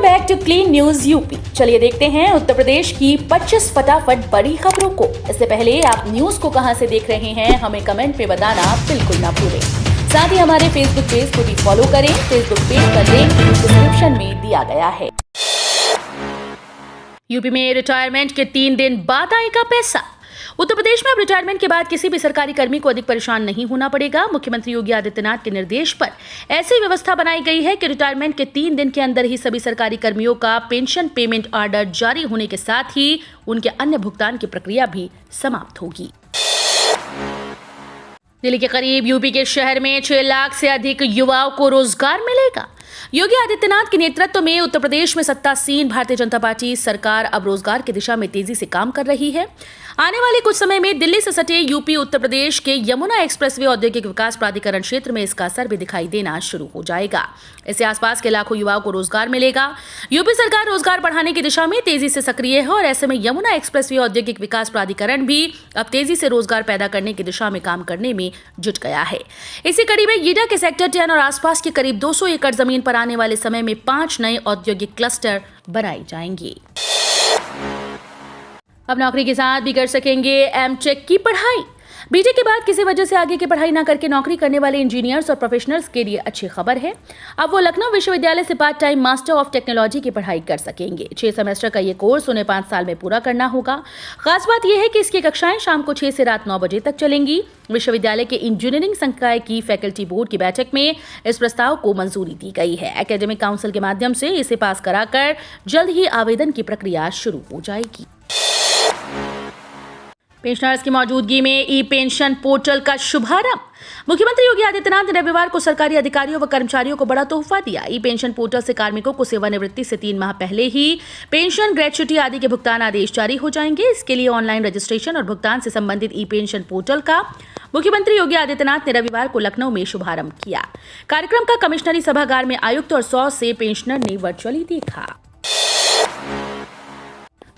Back to clean news UP. चलिए देखते हैं उत्तर प्रदेश की 25 फटाफट बड़ी खबरों को। इससे पहले आप न्यूज को कहां से देख रहे हैं हमें कमेंट में बताना बिल्कुल ना भूलें। साथ ही हमारे फेसबुक पेज को भी फॉलो करें। फेसबुक पेज का लिंक डिस्क्रिप्शन में दिया गया है। यूपी में रिटायरमेंट के 3 दिन बाद आएगा पैसा। उत्तर प्रदेश में अब रिटायरमेंट के बाद किसी भी सरकारी कर्मी को अधिक परेशान नहीं होना पड़ेगा। मुख्यमंत्री योगी आदित्यनाथ के निर्देश पर ऐसी व्यवस्था बनाई गई है कि रिटायरमेंट के 3 दिन के अंदर ही सभी सरकारी कर्मियों का पेंशन पेमेंट ऑर्डर जारी होने के साथ ही उनके अन्य भुगतान की प्रक्रिया भी समाप्त होगी। दिल्ली के करीब यूपी के शहर में 6 लाख से अधिक युवाओं को रोजगार मिलेगा। योगी आदित्यनाथ के नेतृत्व में उत्तर प्रदेश में सत्तासीन भारतीय जनता पार्टी सरकार अब रोजगार की दिशा में तेजी से काम कर रही है। आने वाले कुछ समय में दिल्ली से सटे यूपी उत्तर प्रदेश के यमुना एक्सप्रेसवे औद्योगिक विकास प्राधिकरण क्षेत्र में इसका असर भी दिखाई देना शुरू हो जाएगा। इससे आसपास के लाखों युवाओं को रोजगार मिलेगा। यूपी सरकार रोजगार बढ़ाने की दिशा में तेजी से सक्रिय है और ऐसे में यमुना एक्सप्रेसवे औद्योगिक विकास प्राधिकरण भी अब तेजी से रोजगार पैदा करने की दिशा में काम करने में जुट गया है। इसी कड़ी में ईडा के सेक्टर 10 और आसपास के करीब 200 एकड़ जमीन पर आने वाले समय में 5 नए औद्योगिक क्लस्टर बनाए जाएंगे। अब नौकरी के साथ भी कर सकेंगे एमटेक की पढ़ाई। बीटेक के बाद किसी वजह से आगे की पढ़ाई ना करके नौकरी करने वाले इंजीनियर्स और प्रोफेशनल्स के लिए अच्छी खबर है। अब वो लखनऊ विश्वविद्यालय से part time master of technology की पढ़ाई कर सकेंगे। 6 सेमेस्टर का ये कोर्स उन्हें 5 साल में पूरा करना होगा। खास बात यह है कि इसकी कक्षाएं शाम को 6 से रात 9 बजे तक चलेंगी। विश्वविद्यालय के इंजीनियरिंग संकाय की फैकल्टी बोर्ड की बैठक में इस प्रस्ताव को मंजूरी दी गई है। एकेडमिक काउंसिल के माध्यम से इसे पास कराकर जल्द ही आवेदन की प्रक्रिया शुरू हो जाएगी। पेंशनर्स की मौजूदगी में ई पेंशन पोर्टल का शुभारंभ। मुख्यमंत्री योगी आदित्यनाथ ने रविवार को सरकारी अधिकारियों व कर्मचारियों को बड़ा तोहफा दिया। ई पेंशन पोर्टल से कार्मिकों को सेवानिवृत्ति से 3 माह पहले ही पेंशन, ग्रेच्युटी आदि के भुगतान आदेश जारी हो जाएंगे। इसके लिए ऑनलाइन रजिस्ट्रेशन और भुगतान से संबंधित ई पेंशन पोर्टल का मुख्यमंत्री योगी आदित्यनाथ ने रविवार को लखनऊ में शुभारंभ किया। कार्यक्रम का कमिश्नरी सभागार में आयुक्त और 100 से पेंशनर ने वर्चुअली देखा।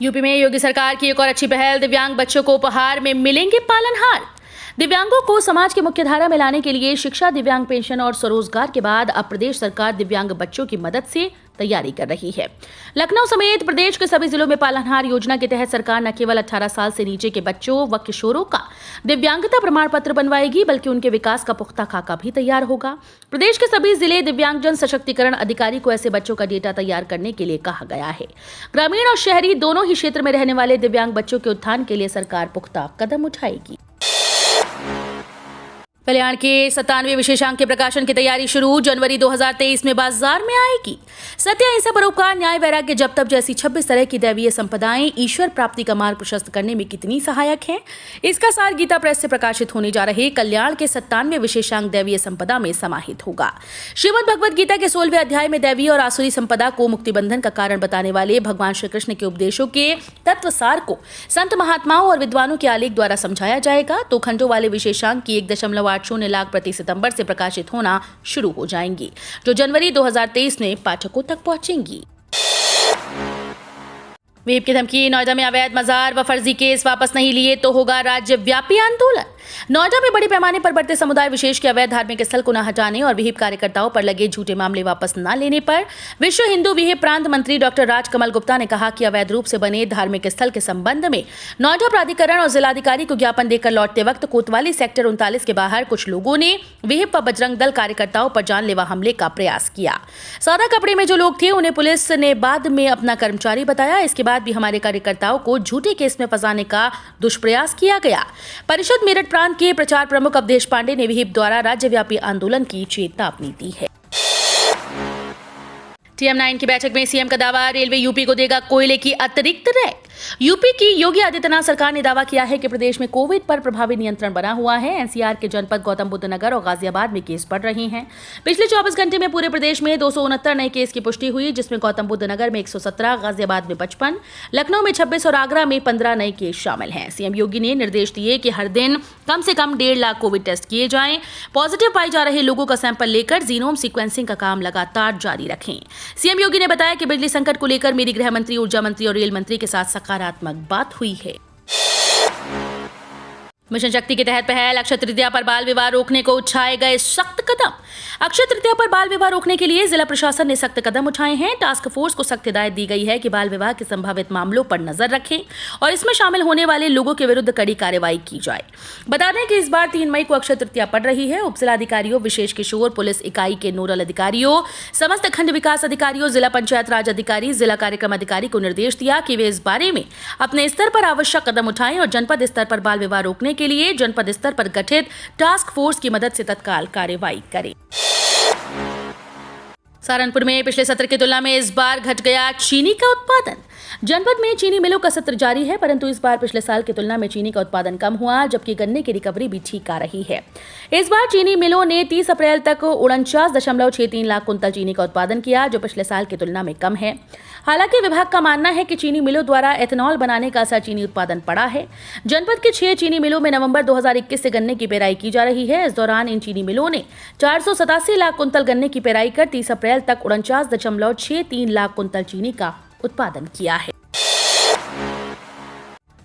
यूपी में योगी सरकार की एक और अच्छी पहल, दिव्यांग बच्चों को उपहार में मिलेंगे पालनहार। दिव्यांगों को समाज की मुख्यधारा में लाने के लिए शिक्षा, दिव्यांग पेंशन और स्वरोजगार के बाद अब प्रदेश सरकार दिव्यांग बच्चों की मदद से तैयारी कर रही है। लखनऊ समेत प्रदेश के सभी जिलों में पालनहार योजना के तहत सरकार न केवल 18 साल से नीचे के बच्चों व किशोरों का दिव्यांगता प्रमाण पत्र बनवाएगी, बल्कि उनके विकास का पुख्ता खाका भी तैयार होगा। प्रदेश के सभी जिले दिव्यांगजन सशक्तिकरण अधिकारी को ऐसे बच्चों का डेटा तैयार करने के लिए कहा गया है। ग्रामीण और शहरी दोनों ही क्षेत्र में रहने वाले दिव्यांग बच्चों के उत्थान के लिए सरकार पुख्ता कदम उठाएगी। कल्याण के 97वें विशेषांक के प्रकाशन की तैयारी शुरू। जनवरी 2023 में बाजार में आएगी। सत्य, अहिंसा, परोपकार, न्याय, वैराग्य, जप तप जैसी 26 तरह की दैवीय संपदाएं ईश्वर प्राप्ति का मार्ग प्रशस्त करने में कितनी सहायक हैं, इसका सार गीता प्रेस से प्रकाशित होने जा रहे कल्याण के 97वें विशेषांक दैवीय संपदा में समाहित होगा। श्रीमद् भगवद गीता के 16वें अध्याय में दैवीय और आसुरी संपदा को मुक्ति बंधन का कारण बताने वाले भगवान श्री कृष्ण के उपदेशों के तत्व सार को संत महात्माओं और विद्वानों के आलेख द्वारा समझाया जाएगा। तो खंडों वाले विशेषांक की 1.80 लाख प्रति सितंबर से प्रकाशित होना शुरू हो जाएंगी, जो जनवरी 2023 में पाठकों तक पहुंचेंगी। वेब की धमकी, नोएडा में अवैध मजार व फर्जी केस वापस नहीं लिए तो होगा राज्यव्यापी आंदोलन। नोएडा में बड़े पैमाने पर बढ़ते समुदाय विशेष के अवैध धार्मिक स्थल को न हटाने और विहिप कार्यकर्ताओं पर लगे झूठे मामले वापस न लेने पर विश्व हिंदू विहिप प्रांत मंत्री डॉक्टर राजकमल गुप्ता ने कहा कि अवैध रूप से बने धार्मिक स्थल के संबंध में नोएडा प्राधिकरण और जिलाधिकारी को ज्ञापन देकर लौटते वक्त कोतवाली सेक्टर 39 के बाहर कुछ लोगों ने विहिप व बजरंग दल कार्यकर्ताओं पर जानलेवा हमले का प्रयास किया। सादा कपड़े में जो लोग थे उन्हें पुलिस ने बाद में अपना कर्मचारी बताया। इसके बाद भी हमारे कार्यकर्ताओं को झूठे केस में फंसाने का दुष्प्रयास किया गया। परिषद मेरठ प्रांत के प्रचार प्रमुख अवधेश पांडे ने विहिप द्वारा राज्यव्यापी आंदोलन की चेतावनी दी है। TM9 की बैठक में सीएम का दावा, रेलवे यूपी को देगा कोयले की अतिरिक्त रैक। यूपी की योगी आदित्यनाथ सरकार ने दावा किया है कि प्रदेश में कोविड पर प्रभावी नियंत्रण बना हुआ है। एनसीआर के जनपद गौतम बुद्ध नगर और गाजियाबाद में केस बढ़ रहे हैं। पिछले 24 घंटे में पूरे प्रदेश में 269 नए केस की पुष्टि हुई, जिसमें गौतम बुद्ध नगर में 117, गाजियाबाद में 55, लखनऊ में 26 और आगरा में 15 नए केस शामिल हैं। सीएम योगी ने निर्देश दिए कि हर दिन कम से कम 1.5 लाख कोविड टेस्ट किए जाएं। पॉजिटिव पाए जा रहे लोगों का सैंपल लेकर जीनोम सीक्वेंसिंग का काम लगातार जारी रखें। सीएम योगी ने बताया कि बिजली संकट को लेकर मेरी गृह मंत्री, ऊर्जा मंत्री और रेल मंत्री के साथ सकारात्मक बात हुई है। मिशन शक्ति के तहत पहल अक्षय तृतीया पर बाल विवाह रोकने को उठाए गए सख्त कदम। अक्षय तृतीया पर बाल विवाह रोकने के लिए जिला प्रशासन ने सख्त कदम उठाए हैं। टास्क फोर्स को सख्त हिदायत दी गई है कि बाल विवाह के संभावित मामलों पर नजर रखें और इसमें शामिल होने वाले लोगों के विरुद्ध कड़ी कार्रवाई की जाए। बता दें कि इस बार 3 मई को अक्षय तृतीया पड़ रही है। उप जिलाधिकारियों, विशेष किशोर पुलिस इकाई के नोडल अधिकारियों, समस्त खंड विकास अधिकारियों, जिला पंचायत राज अधिकारी, जिला कार्यक्रम अधिकारी को निर्देश दिया कि वे इस बारे में अपने स्तर पर आवश्यक कदम उठाएं और जनपद स्तर पर बाल विवाह रोकने के लिए जनपद स्तर पर गठित टास्क फोर्स की मदद से तत्काल कार्रवाई करें। सहारनपुर में पिछले सत्र की तुलना में इस बार घट गया चीनी का उत्पादन। जनपद में चीनी मिलों का सत्र जारी है, परंतु इस बार पिछले साल की तुलना में चीनी का उत्पादन कम हुआ, जबकि गन्ने की रिकवरी भी ठीक आ रही है। इस बार चीनी मिलों ने 30 अप्रैल तक 49.63 लाख कुंतल चीनी का उत्पादन किया, जो पिछले साल की तुलना में कम है। हालांकि विभाग का मानना है कि चीनी मिलों द्वारा एथेनॉल बनाने का असर चीनी उत्पादन पड़ा है। जनपद के 6 चीनी मिलों में नवंबर 2021 से गन्ने की पेराई की जा रही है। इस दौरान इन चीनी मिलों ने 487 लाख कुंतल गन्ने की पेराई कर 30 अप्रैल तक 49.63 लाख कुंतल चीनी का उत्पादन किया है।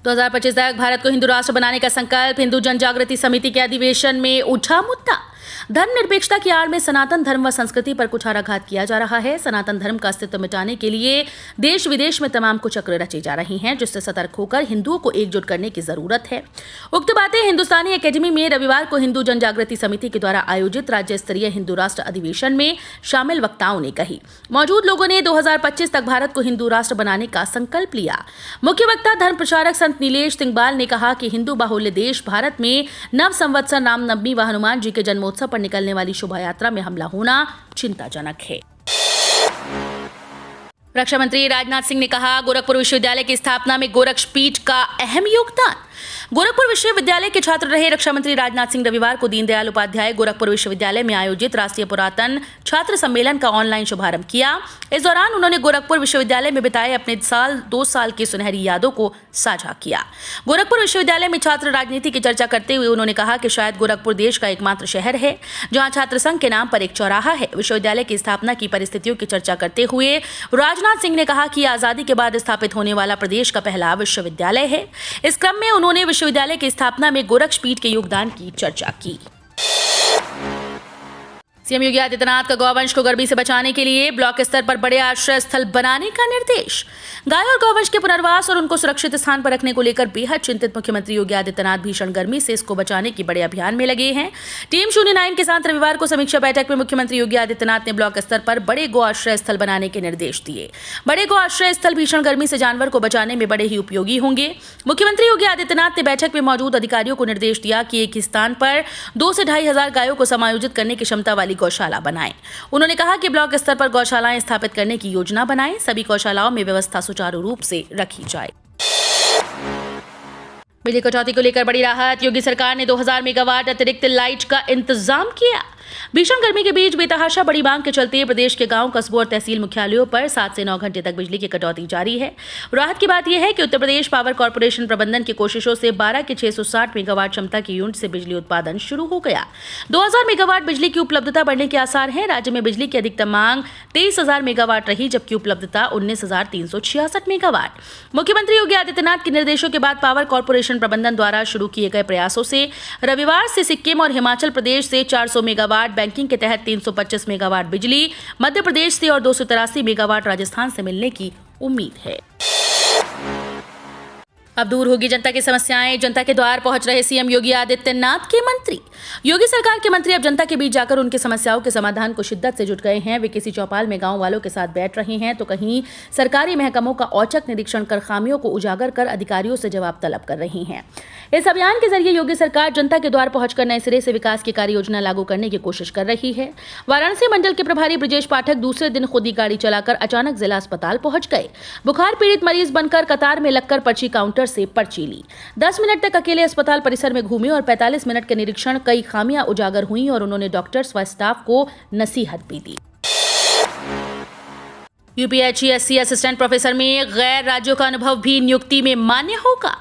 2025 तक भारत को हिंदू राष्ट्र बनाने का संकल्प। हिंदू जन जागृति समिति के अधिवेशन में उठा मुद्दा। धर्मनिरपेक्षता की आड़ में सनातन धर्म व संस्कृति पर कुठाराघात किया जा रहा है। सनातन धर्म का अस्तित्व मिटाने के लिए देश विदेश में तमाम कुचक्र रचे जा रही हैं, जिससे सतर्क होकर हिंदुओं को एकजुट करने की जरूरत है। उक्त बातें हिंदुस्तानी अकेडमी में रविवार को हिंदू जन जागृति समिति के द्वारा आयोजित राज्य स्तरीय हिंदू राष्ट्र अधिवेशन में शामिल वक्ताओं ने कही। मौजूद लोगों ने 2025 तक भारत को हिंदू राष्ट्र बनाने का संकल्प लिया। मुख्य वक्ता धर्म प्रचारक संत नीलेश सिंहबाल ने कहा कि हिंदू बाहुल्य देश भारत में नव संवत्सर रामनवमी व हनुमान जी के जन्मोत्सव पर निकलने वाली शोभा यात्रा में हमला होना चिंताजनक है। रक्षा मंत्री राजनाथ सिंह ने कहा, गोरखपुर विश्वविद्यालय की स्थापना में गोरक्षपीठ का अहम योगदान। गोरखपुर विश्वविद्यालय के छात्र रहे रक्षा मंत्री राजनाथ सिंह रविवार को दीनदयाल उपाध्याय गोरखपुर विश्वविद्यालय में आयोजित राष्ट्रीय पुरातन छात्र सम्मेलन का ऑनलाइन शुभारंभ किया। इस दौरान उन्होंने गोरखपुर विश्वविद्यालय में बिताए अपने 2 साल की सुनहरी यादों को साझा किया। गोरखपुर विश्वविद्यालय में छात्र राजनीति की चर्चा करते हुए उन्होंने कहा कि शायद गोरखपुर देश का एकमात्र शहर है जहां छात्र संघ के नाम पर एक चौराहा है। विश्वविद्यालय की स्थापना की परिस्थितियों की चर्चा करते हुए राजनाथ सिंह ने कहा कि आजादी के बाद स्थापित होने वाला प्रदेश का पहला विश्वविद्यालय है। इस क्रम में उन्होंने विश्वविद्यालय की स्थापना में गोरक्षपीठ के योगदान की चर्चा की। सीएम योगी आदित्यनाथ का गौवंश को गर्मी से बचाने के लिए ब्लॉक स्तर पर बड़े आश्रय स्थल बनाने का निर्देश। गाय और गौवंश के पुनर्वास और उनको सुरक्षित स्थान पर रखने को लेकर बेहद चिंतित मुख्यमंत्री योगी आदित्यनाथ भीषण गर्मी से इसको बचाने की बड़े अभियान में लगे हैं। टीम 09 के साथ रविवार को समीक्षा बैठक में मुख्यमंत्री योगी आदित्यनाथ ने ब्लॉक स्तर पर बड़े गौ आश्रय स्थल बनाने के निर्देश दिए। बड़े गौ आश्रय स्थल भीषण गर्मी से जानवर को बचाने में बड़े ही उपयोगी होंगे। मुख्यमंत्री योगी आदित्यनाथ ने बैठक में मौजूद अधिकारियों को निर्देश दिया कि एक ही स्थान पर 2 से 2,500 गायों को समायोजित करने की क्षमता वाली गौशाला बनाएं। उन्होंने कहा कि ब्लॉक स्तर पर गौशालाएं स्थापित करने की योजना बनाएं। सभी गौशालाओं में व्यवस्था सुचारू रूप से रखी जाए। बिजली कटौती को लेकर बड़ी राहत। योगी सरकार ने 2000 मेगावाट अतिरिक्त लाइट का इंतजाम किया। भीषण गर्मी के बीच बेतहाशा बड़ी मांग के चलते प्रदेश के गांव, कस्बों और तहसील मुख्यालयों पर 7 से 9 घंटे तक बिजली की कटौती जारी है। राहत की बात यह है कि उत्तर प्रदेश पावर कॉर्पोरेशन प्रबंधन की कोशिशों से 12 के 660 मेगावाट क्षमता की यूनिट से बिजली उत्पादन शुरू हो गया। 2000 मेगावाट बिजली की उपलब्धता बढ़ने के आसार हैं। राज्य में बिजली की अधिकतम मांग 23,000 मेगावाट रही, जबकि उपलब्धता 19,366 मेगावाट। मुख्यमंत्री योगी आदित्यनाथ के निर्देशों के बाद पावर कॉर्पोरेशन प्रबंधन द्वारा शुरू किए गए प्रयासों से रविवार से सिक्किम और हिमाचल प्रदेश से 400 मेगावाट, बैंकिंग के तहत 325 मेगावाट बिजली मध्य प्रदेश से और 283 मेगावाट राजस्थान से मिलने की उम्मीद है। अब दूर होगी जनता की समस्याएं। जनता के द्वार पहुंच रहे सीएम योगी आदित्यनाथ के मंत्री। योगी सरकार के मंत्री अब जनता के बीच जाकर उनकी समस्याओं के समाधान को शिद्दत से जुट गए हैं। वे किसी चौपाल में गांव वालों के साथ बैठ रहे हैं तो कहीं सरकारी महकमों का औचक निरीक्षण कर खामियों को उजागर कर अधिकारियों से जवाब तलब कर रही हैं। इस अभियान के जरिए योगी सरकार जनता के द्वार पहुंचकर नए सिरे से विकास की कार्य योजना लागू करने की कोशिश कर रही है। वाराणसी मंडल के प्रभारी ब्रिजेश पाठक दूसरे दिन खुद ही गाड़ी चलाकर अचानक जिला अस्पताल पहुंच गए। बुखार पीड़ित मरीज बनकर कतार में लगकर पर्ची काउंटर से पर्ची ली। 10 मिनट तक अकेले अस्पताल परिसर में घूमे और 45 मिनट के निरीक्षण कई खामियां उजागर हुई और उन्होंने डॉक्टर्स व स्टाफ को नसीहत भी दी। यूपीएचसीएससी असिस्टेंट प्रोफेसर में गैर राज्यों का अनुभव भी नियुक्ति में मान्य होगा।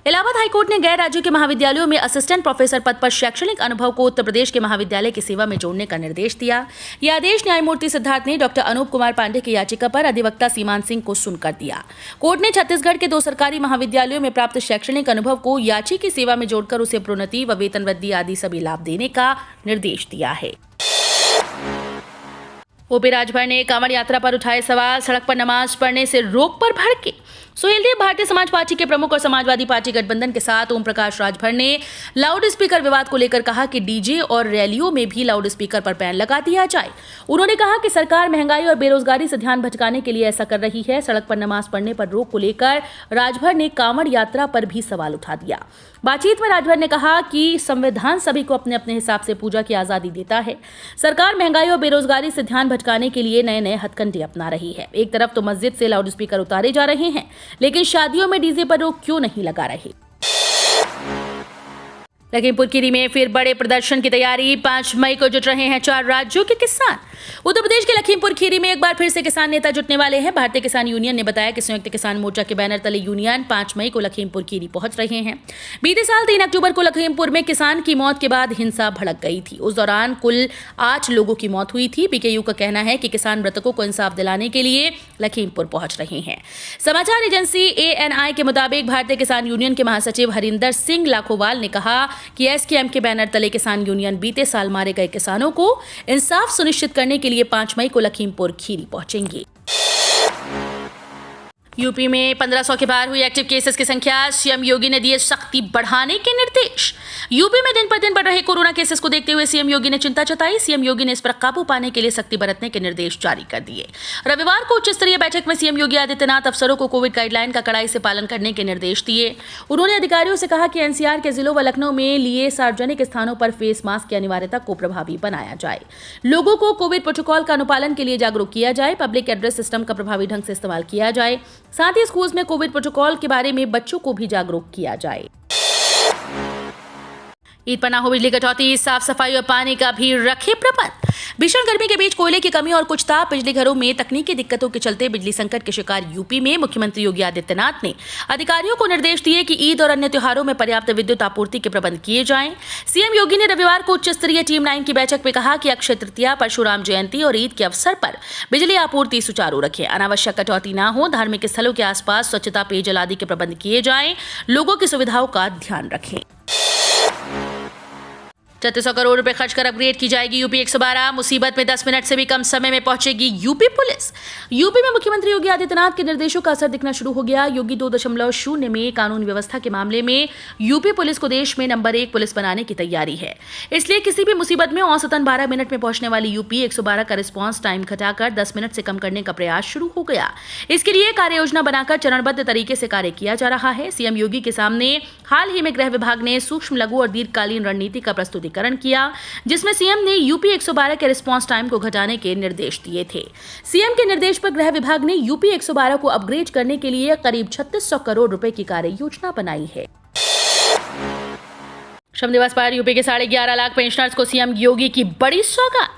इलाहाबाद हाईकोर्ट ने गैर राज्यों के महाविद्यालयों में असिस्टेंट प्रोफेसर पद पर शैक्षणिक अनुभव को उत्तर प्रदेश के महाविद्यालय की सेवा में जोड़ने का निर्देश दिया। यह आदेश न्यायमूर्ति सिद्धार्थ ने डॉक्टर अनूप कुमार पांडे की याचिका पर अधिवक्ता सीमांत सिंह को सुनकर दिया। कोर्ट ने छत्तीसगढ़ के 2 सरकारी महाविद्यालयों में प्राप्त शैक्षणिक अनुभव को याची की सेवा में जोड़कर उसे प्रोन्नति व वेतन वृद्धि आदि सभी लाभ देने का निर्देश दिया है। ओपी राजभर ने कांवड़ यात्रा पर उठाए सवाल, सड़क पर नमाज पढ़ने से रोक पर भड़के। सुहेलदेव भारतीय समाज पार्टी के प्रमुख और समाजवादी पार्टी गठबंधन के साथ ओम प्रकाश राजभर ने लाउड स्पीकर विवाद को लेकर कहा कि डीजे और रैलियों में भी लाउड स्पीकर पर बैन लगा दिया जाए। उन्होंने कहा कि सरकार महंगाई और बेरोजगारी से ध्यान भटकाने के लिए ऐसा कर रही है। सड़क पर नमाज पढ़ने पर रोक को लेकर राजभर ने कांवड़ यात्रा पर भी सवाल उठा दिया। बातचीत में राजभर ने कहा कि संविधान सभी को अपने अपने हिसाब से पूजा की आजादी देता है। सरकार महंगाई और बेरोजगारी से ध्यान भटकाने के लिए नए नए हथकंडे अपना रही है। एक तरफ तो मस्जिद से लाउड स्पीकर उतारे जा रहे हैं, लेकिन शादियों में डीजे पर रोक क्यों नहीं लगा रहे। लखीमपुर खीरी में फिर बड़े प्रदर्शन की तैयारी। 5 मई को जुट रहे हैं 4 राज्यों के किसान। उत्तर प्रदेश के लखीमपुर खीरी में एक बार फिर से किसान नेता जुटने वाले हैं। भारतीय किसान यूनियन ने बताया कि संयुक्त किसान मोर्चा के बैनर तले यूनियन 5 मई को लखीमपुर खीरी पहुंच रहे हैं। बीते साल 3 अक्टूबर को लखीमपुर में किसान की मौत के बाद हिंसा भड़क गई थी। उस दौरान कुल 8 लोगों की मौत हुई थी। पीकेयू का कहना है कि किसान मृतकों को इंसाफ दिलाने के लिए लखीमपुर पहुंच रहे हैं। समाचार एजेंसी ANI के मुताबिक भारतीय किसान यूनियन के महासचिव हरिंदर सिंह लाखोवाल ने कहा कि SKM के बैनर तले किसान यूनियन बीते साल मारे गए किसानों को इंसाफ सुनिश्चित करने के लिए 5 मई को लखीमपुर खीरी पहुंचेंगे। यूपी में 1500 के पार हुई एक्टिव केसेस की संख्या। सीएम योगी ने दिए सख्ती बढ़ाने के निर्देश। यूपी में दिन पर दिन बढ़ रहे कोरोना केसेस को देखते हुए सीएम योगी ने चिंता जताई। सीएम योगी ने इस पर काबू पाने के लिए सख्ती बरतने के निर्देश जारी कर दिए। रविवार को उच्च स्तरीय बैठक में सीएम योगी आदित्यनाथ अफसरों को कोविड गाइडलाइन का कड़ाई से पालन करने के निर्देश दिए। उन्होंने अधिकारियों से कहा कि NCR के जिलों व लखनऊ में लिए सार्वजनिक स्थानों पर फेस मास्क की अनिवार्यता को प्रभावी बनाया जाए। लोगों को कोविड प्रोटोकॉल का अनुपालन के लिए जागरूक किया जाए। पब्लिक एड्रेस सिस्टम का प्रभावी ढंग से इस्तेमाल किया जाए। साथ ही स्कूल्स में कोविड प्रोटोकॉल के बारे में बच्चों को भी जागरूक किया जाए। ईद पर ना हो बिजली कटौती, साफ सफाई और पानी का भी रखे प्रबंध। भीषण गर्मी के बीच कोयले की कमी और कुछ ताप बिजली घरों में तकनीकी दिक्कतों के चलते बिजली संकट के शिकार यूपी में मुख्यमंत्री योगी आदित्यनाथ ने अधिकारियों को निर्देश दिए कि ईद और अन्य त्योहारों में पर्याप्त विद्युत आपूर्ति के प्रबंध किए जाएं। सीएम योगी ने रविवार को उच्च स्तरीय टीम 9 की बैठक में कहा कि अक्षय तृतीया, परशुराम जयंती और ईद के अवसर पर बिजली आपूर्ति सुचारू रखें, अनावश्यक कटौती न हो, धार्मिक स्थलों के आसपास स्वच्छता, पेयजल आदि के प्रबंध किए जाएं, लोगों की सुविधाओं का ध्यान रखें। 3600 करोड़ रुपए खर्च कर अपग्रेड की जाएगी यूपी 112। मुसीबत में 10 मिनट से भी कम समय में पहुंचेगी यूपी पुलिस। यूपी में मुख्यमंत्री योगी आदित्यनाथ के निर्देशों का असर दिखना शुरू हो गया। योगी 2.0 में कानून व्यवस्था के मामले में यूपी पुलिस को देश में नंबर 1 पुलिस बनाने की तैयारी है। इसलिए किसी भी मुसीबत में औसतन 12 मिनट में पहुंचने वाली यूपी 112 का रिस्पॉन्स टाइम घटाकर 10 मिनट से कम करने का प्रयास शुरू हो गया। इसके लिए कार्य योजना बनाकर चरणबद्ध तरीके से कार्य किया जा रहा है। सीएम योगी के सामने हाल ही में गृह विभाग ने सूक्ष्म, लघु और दीर्घकालीन रणनीति का प्रस्तुतिकरण किया, जिसमें सीएम ने यूपी 112 के रिस्पॉन्स टाइम को घटाने के निर्देश दिए थे। सीएम के निर्देश पर गृह विभाग ने यूपी 112 को अपग्रेड करने के लिए करीब 3600 करोड़ रुपए की कार्य योजना बनाई है। श्रम दिवस पर यूपी के 11.5 लाख पेंशनर्स को सीएम योगी की बड़ी सौगात।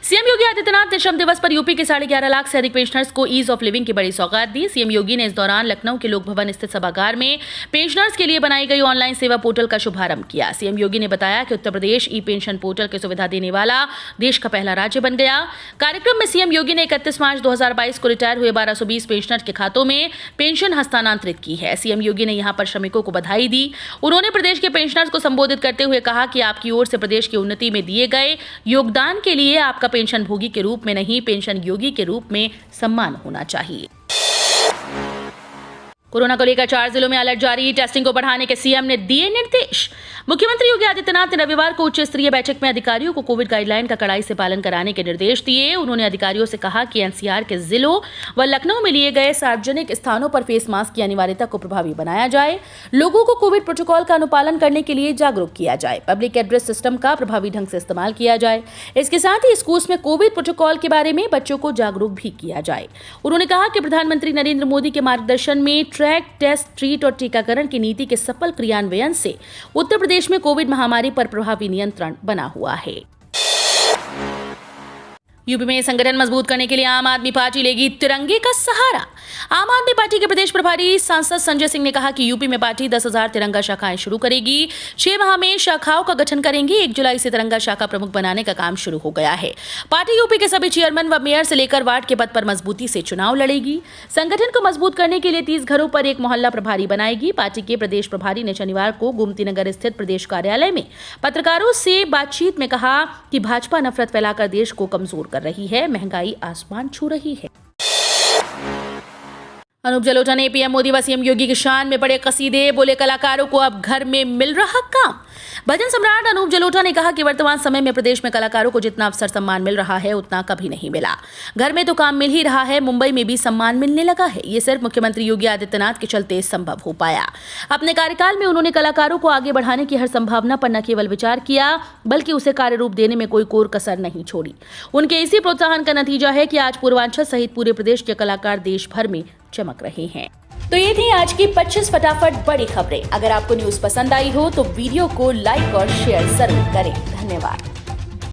सीएम योगी आदित्यनाथ ने श्रम दिवस पर यूपी के 11.5 लाख से अधिक पेंशनर्स को ईज ऑफ लिविंग की बड़ी सौगात दी। सीएम योगी ने इस दौरान लखनऊ के लोक भवन स्थित सभागार में पेंशनर्स के लिए बनाई गई ऑनलाइन सेवा पोर्टल का शुभारंभ किया। सीएम योगी ने बताया कि उत्तर प्रदेश ई पेंशन पोर्टल की सुविधा देने वाला देश का पहला राज्य बन गया। कार्यक्रम में सीएम योगी ने 31 मार्च 2022 को रिटायर हुए 1220 पेंशनर्स के खातों में पेंशन हस्तांतरित की है। सीएम योगी ने यहां पर श्रमिकों को बधाई दी। उन्होंने प्रदेश के पेंशनर्स को संबोधित करते हुए कहा कि आपकी ओर से प्रदेश की उन्नति में दिए गए योगदान के लिए आपका पेंशन भोगी के रूप में नहीं, पेंशन योगी के रूप में सम्मान होना चाहिए। कोरोना को लेकर 4 जिलों में अलर्ट जारी, टेस्टिंग को बढ़ाने के सीएम ने दिए निर्देश। मुख्यमंत्री योगी आदित्यनाथ ने रविवार को उच्च स्तरीय बैठक में अधिकारियों को कोविड गाइडलाइन का कड़ाई से पालन कराने के निर्देश दिए। उन्होंने अधिकारियों से कहा कि एनसीआर के जिलों व लखनऊ में लिए गए सार्वजनिक स्थानों पर फेस मास्क की अनिवार्यता को प्रभावी बनाया जाए, लोगों को कोविड प्रोटोकॉल का अनुपालन करने के लिए जागरूक किया जाए, पब्लिक एड्रेस सिस्टम का प्रभावी ढंग से इस्तेमाल किया जाए। इसके साथ ही स्कूल्स में कोविड प्रोटोकॉल के बारे में बच्चों को जागरूक भी किया जाए। उन्होंने कहा कि प्रधानमंत्री नरेंद्र मोदी के मार्गदर्शन में ट्रैक, टेस्ट, ट्रीट और टीकाकरण की नीति के सफल क्रियान्वयन से उत्तर प्रदेश में कोविड महामारी पर प्रभावी नियंत्रण बना हुआ है। यूपी में संगठन मजबूत करने के लिए आम आदमी पार्टी लेगी तिरंगे का सहारा। आम आदमी पार्टी के प्रदेश प्रभारी सांसद संजय सिंह ने कहा कि यूपी में पार्टी 10,000 तिरंगा शाखाएं शुरू करेगी। 6 माह में शाखाओं का गठन करेंगी। 1 जुलाई से तिरंगा शाखा प्रमुख बनाने का काम शुरू हो गया है। पार्टी यूपी के सभी चेयरमैन व मेयर से लेकर वार्ड के पद पर मजबूती से चुनाव लड़ेगी। संगठन को मजबूत करने के लिए 30 घरों पर एक मोहल्ला प्रभारी बनाएगी। पार्टी के प्रदेश प्रभारी ने शनिवार को गोमती नगर स्थित प्रदेश कार्यालय में पत्रकारों से बातचीत में कहा कि भाजपा नफरत फैलाकर देश को कमजोर कर रही है, महंगाई आसमान छू रही है। अनूप जलोटा ने पीएम मोदी व सीएम योगी की शान में पढ़े कसीदे, बोले कलाकारों को अब घर में मिल रहा काम। भजन सम्राट अनूप जलोटा ने कहा कि वर्तमान समय में प्रदेश में कलाकारों को जितना अवसर सम्मान मिल रहा है उतना कभी नहीं मिला। घर में तो काम मिल ही रहा है, मुंबई में भी सम्मान मिलने लगा है। ये सिर्फ मुख्यमंत्री योगी आदित्यनाथ के चलते संभव हो पाया। अपने कार्यकाल में उन्होंने कलाकारों को आगे बढ़ाने की हर संभावना पर न केवल विचार किया बल्कि उसे कार्यरूप देने में कोई कोर कसर नहीं छोड़ी। उनके इसी प्रोत्साहन का नतीजा है कि आज पूर्वांचल सहित पूरे प्रदेश के कलाकार देश भर में चमक रहे हैं। तो ये थी आज की 25 फटाफट बड़ी खबरें। अगर आपको न्यूज़ पसंद आई हो तो वीडियो को लाइक और शेयर जरूर करें। धन्यवाद।